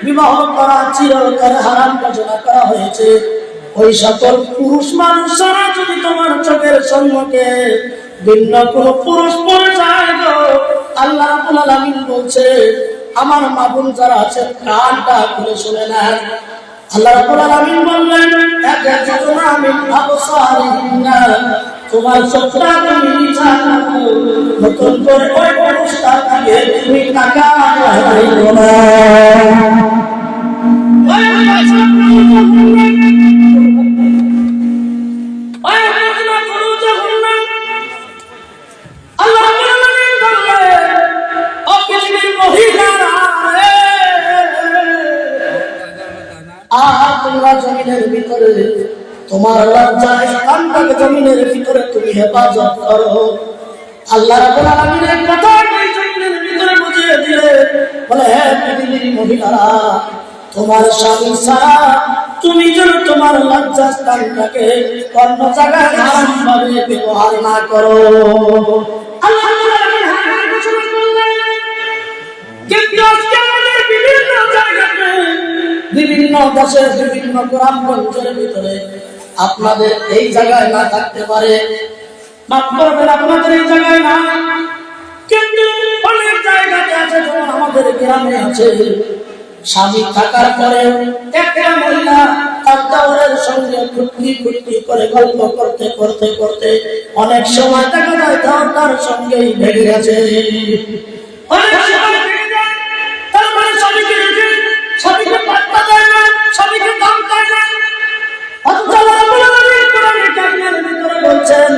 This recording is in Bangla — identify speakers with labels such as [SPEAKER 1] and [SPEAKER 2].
[SPEAKER 1] বিবাহ করা চিরতরে হারাম ঘোষণা করা হয়েছে। ওই সকল পুরুষ মানুষরা যদি তোমার চোখের সম্মুখে ভিন্ন কোন পুরুষ পড়ে যায় গো, আল্লাহ রাব্বুল আলামিন বলছে আমার মা বোন যারা আছে কানটা খুলে শুনে নেন। আল্লাহ রাব্বুল আলামিন বললেন আকাজুনা মিন আবসারিহিন্না, তোমার চোখটা তুমি নিচা রাখো, নতুন করে ওই পুরুষটার দিকে তুমি তাকাও না। তোমরা জমিনের ভিতরে তোমার লজ্জার স্থানটাকে জমিনের ভিতরে তুমি হেফাজত করো। আল্লাহ রাব্বুল আলামিনের কথা এই জমিনের ভিতরে বুঝিয়ে দিলে বলে হে পৃথিবীর মহিলারা, তোমার স্বামী ছাড়া তুমি যেন তোমার লজ্জার স্থানটাকে অন্য জায়গায় হারাম ভাবে ব্যবহার না করো। আল্লাহ রাব্বুল আলামিন হারাম ঘোষণা করলেন, কিন্তু আজকে আমাদের বিভিন্ন জায়গাতে বিভিন্ন দেশের বিভিন্ন গ্রামগঞ্জের ভিতরে আপনাদের এই জায়গায় না থাকতে পারে, মাফ করবেন আপনাদের এই জায়গায় না, কিন্তু অনেক জায়গাতে আছে, যেমন আমাদের গ্রামে আছে। স্বামী থাকার পরে একটা মহিলা তার দেওরের সঙ্গে ফুর্তি করে গল্প করতে করতে করতে অনেক সময় দেখা যায় দেওরটার সঙ্গেই ভেঙে গেছে। অনেক সময় ভেঙে যায়, তার মানে স্বামীকে পাত্তা দেয় না, স্বামীকে দাম দেয় না। অথচ আল্লাহ রাব্বুল আলামিন কোরআনে কারিমের ভিতরে বলছেন